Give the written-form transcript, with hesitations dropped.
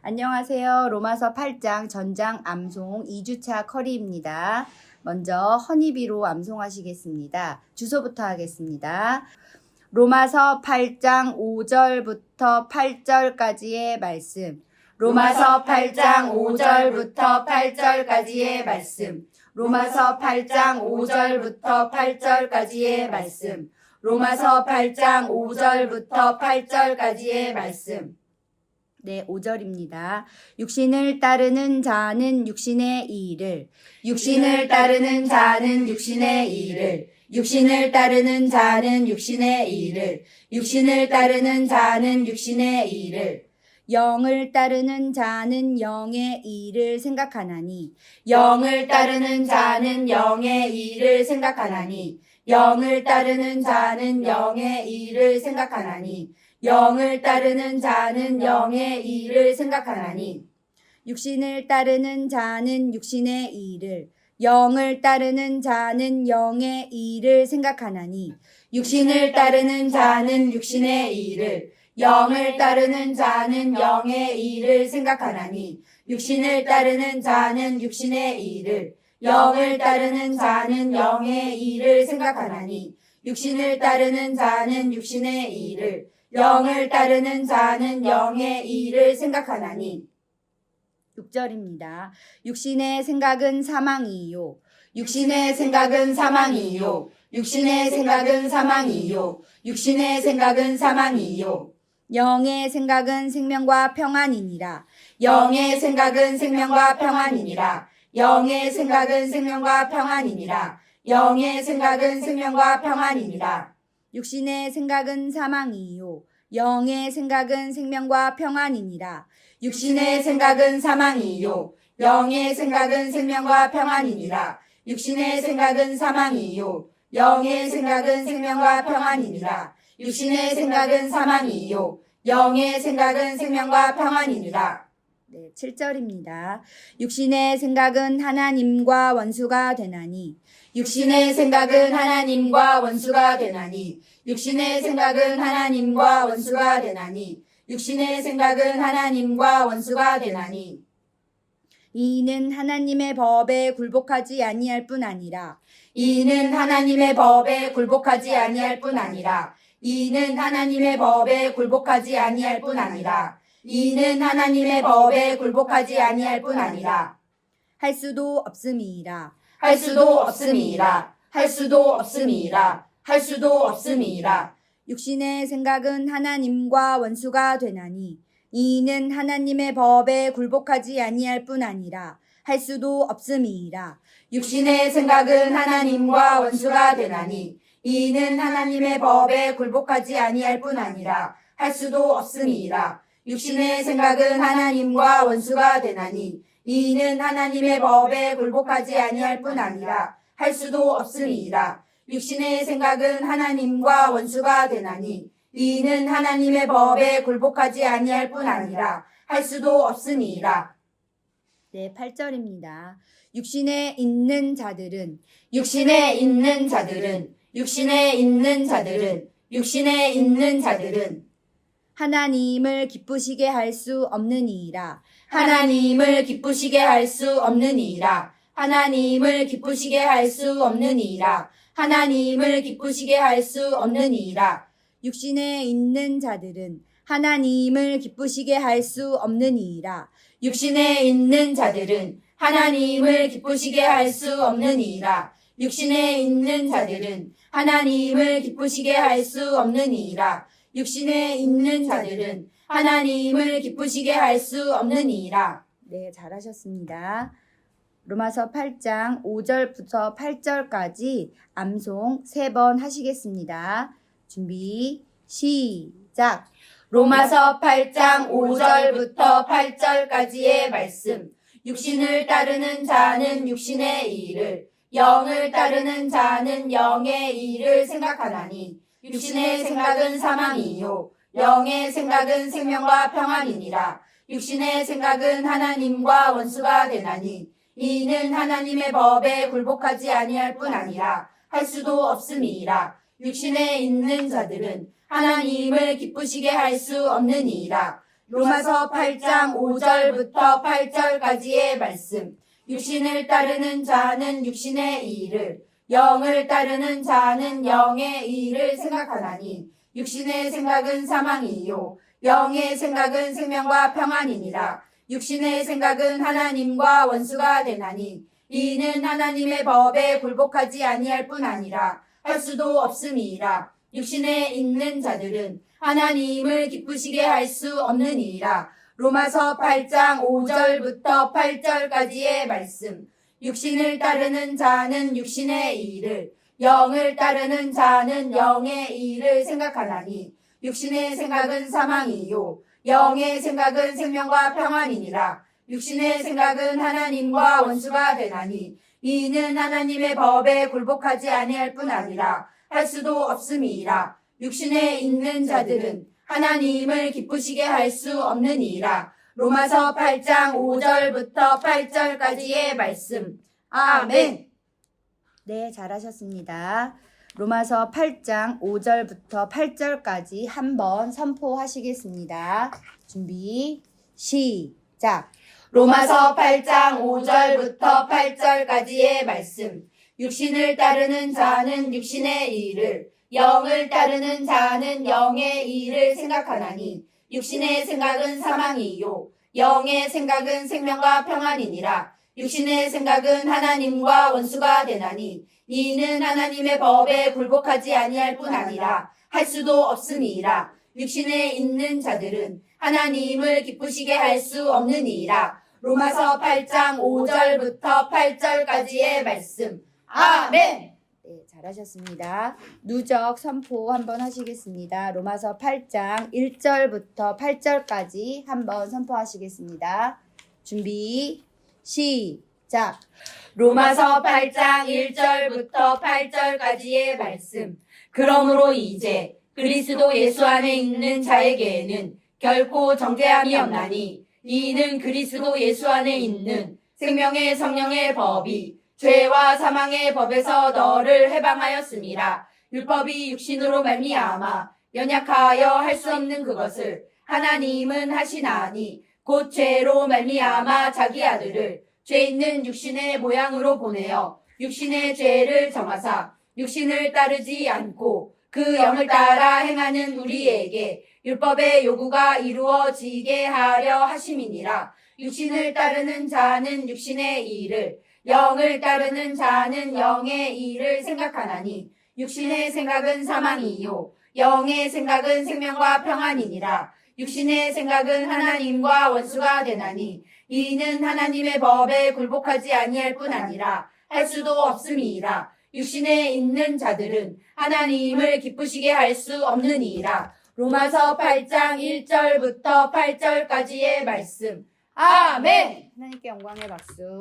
안녕하세요. 로마서 8장 전장 암송 2주차 커리입니다. 먼저 허니비로 암송하시겠습니다. 주소부터 하겠습니다. 로마서 8장 5절부터 8절까지의 말씀. 로마서 8장 5절부터 8절까지의 말씀. 로마서 8장 5절부터 8절까지의 말씀. 로마서 8장 5절부터 8절까지의 말씀. 네, 5절입니다. 육신을 따르는 자는 육신의 일을, 육신을 따르는 자는 육신의 일을, 육신을 따르는 자는 육신의 일을, 육신을 따르는 자는 육신의 일을, 영을 따르는 자는 영의 일을 생각하나니, 영을 따르는 자는 영의 일을 생각하나니, 영을 따르는 자는 영의 일을 생각하나니, 영을 따르는 자는 영의 일을 생각하나니, 육신을 따르는 자는 육신의 일을, 영을 따르는 자는 영의 일을 생각하나니, 육신을 따르는 자는 육신의 일을, 영을 따르는 자는 영의 일을 생각하나니, 육신을 따르는 자는 육신의 일을, 영을 따르는 자는 영의 일을 생각하나니, 육신을 따르는 자는 육신의 일을, 영을 따르는 자는 영의 일을 생각하나니. 6절입니다. 육신의 생각은 사망이요. 육신의 생각은 사망이요. 육신의 생각은 사망이요. 육신의 생각은 사망이요. 영의 생각은 생명과 평안이니라. 영의 생각은 생명과 평안이니라. 영의 생각은 생명과 평안이니라. 영의 생각은 생명과 평안이니라. 육신의 생각은 사망이요. 영의 생각은 생명과 평안이니라. 육신의 생각은 사망이요. 영의 생각은 생명과 평안이니라. 육신의 생각은 사망이요. 영의 생각은 생명과 평안이니라. 육신의 생각은 사망이요. 영의 생각은 생명과 평안이니라. 네, 7절입니다. 육신의 생각은 하나님과 원수가 되나니, 육신의 생각은 하나님과 원수가 되나니, 육신의 생각은 하나님과 원수가 되나니, 육신의 생각은 하나님과 원수가 되나니, 이는 하나님의 법에 굴복하지 아니할 뿐 아니라, 이는 하나님의 법에 굴복하지 아니할 뿐 아니라, 이는 하나님의 법에 굴복하지 아니할 뿐 아니라, 이는 하나님의 법에 굴복하지 아니할 뿐 아니라, 할 수도 없음이라, 할 수도 없음이라, 할 수도 없음이라, 할 수도 없음이라. 육신의 생각은 하나님과 원수가 되나니, 이는 하나님의 법에 굴복하지 아니할 뿐 아니라, 할 수도 없음이라. 육신의 생각은 하나님과 원수가 되나니, 이는 하나님의 법에 굴복하지 아니할 뿐 아니라, 할 수도 없음이라. 육신의 생각은 하나님과 원수가 되나니, 이는 하나님의 법에 굴복하지 아니할 뿐 아니라, 할 수도 없음이라. 육신의 생각은 하나님과 원수가 되나니, 이는 하나님의 법에 굴복하지 아니할 뿐 아니라, 할 수도 없음이라. 네, 8절입니다. 육신에 있는 자들은, 육신에 있는 자들은, 육신에 있는 자들은, 육신에 있는 자들은, 하나님을 기쁘시게 할 수 없느니라. 하나님을 기쁘시게 할 수 없느니라. 하나님을 기쁘시게 할 수 없느니라. 하나님을 기쁘시게 할 수 없느니라. 육신에 있는 자들은 하나님을 기쁘시게 할 수 없느니라. 육신에 있는 자들은 하나님을 기쁘시게 할 수 없느니라. 육신에 있는 자들은 하나님을 기쁘시게 할 수 없느니라. 육신에 있는 자들은 하나님을 기쁘시게 할 수 없느니라. 네, 잘하셨습니다. 로마서 8장 5절부터 8절까지 암송 3번 하시겠습니다. 준비, 시작! 로마서 8장 5절부터 8절까지의 말씀. 육신을 따르는 자는 육신의 일을, 영을 따르는 자는 영의 일을 생각하나니, 육신의 생각은 사망이요, 영의 생각은 생명과 평안이니라. 육신의 생각은 하나님과 원수가 되나니, 이는 하나님의 법에 굴복하지 아니할 뿐 아니라, 할 수도 없음이라. 육신에 있는 자들은 하나님을 기쁘시게 할 수 없느니라. 로마서 8장 5절부터 8절까지의 말씀. 육신을 따르는 자는 육신의 일을, 영을 따르는 자는 영의 일을 생각하나니 육신의 생각은 사망이요 영의 생각은 생명과 평안이니라. 육신의 생각은 하나님과 원수가 되나니 이는 하나님의 법에 굴복하지 아니할 뿐 아니라 할 수도 없음이니라. 육신에 있는 자들은 하나님을 기쁘시게 할 수 없느니라. 로마서 8장 5절부터 8절까지의 말씀. 육신을 따르는 자는 육신의 일을, 영을 따르는 자는 영의 일을 생각하나니 육신의 생각은 사망이요 영의 생각은 생명과 평안이니라. 육신의 생각은 하나님과 원수가 되나니 이는 하나님의 법에 굴복하지 아니할 뿐 아니라 할 수도 없음이니라. 육신에 있는 자들은 하나님을 기쁘시게 할 수 없느니라. 로마서 8장 5절부터 8절까지의 말씀. 아멘. 네, 잘하셨습니다. 로마서 8장 5절부터 8절까지 한번 선포하시겠습니다. 준비, 시작. 로마서 8장 5절부터 8절까지의 말씀. 육신을 따르는 자는 육신의 일을, 영을 따르는 자는 영의 일을 생각하나니 육신의 생각은 사망이요 영의 생각은 생명과 평안이니라. 육신의 생각은 하나님과 원수가 되나니 이는 하나님의 법에 굴복하지 아니할 뿐 아니라 할 수도 없음이니라. 육신에 있는 자들은 하나님을 기쁘시게 할 수 없느니라. 로마서 8장 5절부터 8절까지의 말씀. 아멘. 네, 잘하셨습니다. 누적 선포 한번 하시겠습니다. 로마서 8장 1절부터 8절까지 한번 선포하시겠습니다. 준비, 시작. 로마서 8장 1절부터 8절까지의 말씀. 그러므로 이제 그리스도 예수 안에 있는 자에게는 결코 정죄함이 없나니 이는 그리스도 예수 안에 있는 생명의 성령의 법이 죄와 사망의 법에서 너를 해방하였음이라. 율법이 육신으로 말미암아 연약하여 할 수 없는 그것을 하나님은 하시나니 곧 죄로 말미암아 자기 아들을 죄 있는 육신의 모양으로 보내어 육신의 죄를 정하사 육신을 따르지 않고 그 영을 따라 행하는 우리에게 율법의 요구가 이루어지게 하려 하심이니라. 육신을 따르는 자는 육신의 일을, 영을 따르는 자는 영의 일을 생각하나니 육신의 생각은 사망이요 영의 생각은 생명과 평안이니라. 육신의 생각은 하나님과 원수가 되나니 이는 하나님의 법에 굴복하지 아니할 뿐 아니라 할 수도 없음이니라. 육신에 있는 자들은 하나님을 기쁘시게 할 수 없느니라. 로마서 8장 1절부터 8절까지의 말씀. 아멘. 하나님께 영광의 박수.